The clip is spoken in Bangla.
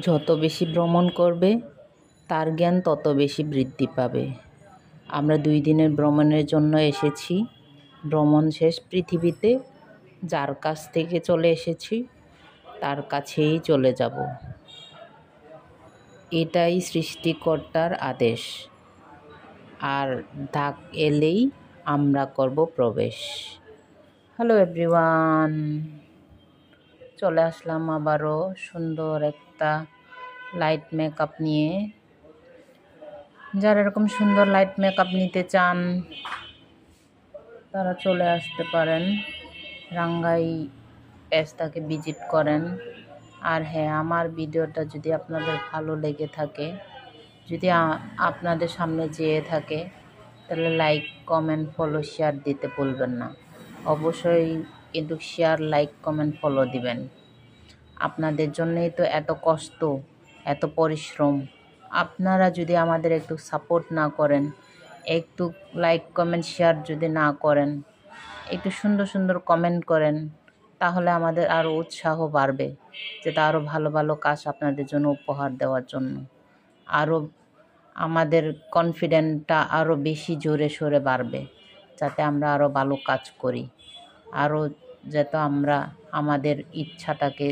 যত বেশি ভ্রমণ করবে তার জ্ঞান তত বেশি বৃদ্ধি পাবে। আমরা 2 দিনের ভ্রমণের জন্য এসেছি। ভ্রমণ শেষ পৃথিবীতে যার কাছ থেকে চলে এসেছি তার কাছেই চলে যাব। এটাই সৃষ্টিকর্তার আদেশ। আর ডাক এলেই আমরা করব প্রবেশ। হ্যালো এভরিওয়ান, চলে আসলাম আবারও সুন্দর একটা লাইট মেকআপ নিয়ে। যারা এরকম সুন্দর লাইট মেকআপ নিতে চান তারা চলে আসতে পারেন, রাঙ্গাই পেজটাকে ভিজিট করেন। আর হ্যাঁ, আমার ভিডিওটা যদি আপনাদের ভালো লেগে থাকে, যদি আপনাদের সামনে যেয়ে থাকে, তাহলে লাইক, কমেন্ট, ফলো, শেয়ার দিতে ভুলবেন না। অবশ্যই কিন্তু শেয়ার, লাইক, কমেন্ট, ফলো দিবেন। আপনাদের জন্যই তো এত কষ্ট, এত পরিশ্রম। আপনারা যদি আমাদের একটু সাপোর্ট না করেন, একটু লাইক, কমেন্ট, শেয়ার যদি না করেন, একটু সুন্দর সুন্দর কমেন্ট করেন, তাহলে আমাদের আরও উৎসাহ বাড়বে, যেটা আরও ভালো ভালো কাজ আপনাদের জন্য উপহার দেওয়ার জন্য। আরও আমাদের কনফিডেন্টটা আরও বেশি জোরে সোরে বাড়বে, যাতে আমরা আরও ভালো কাজ করি, আরও যাতে আমরা আমাদের ইচ্ছাটাকে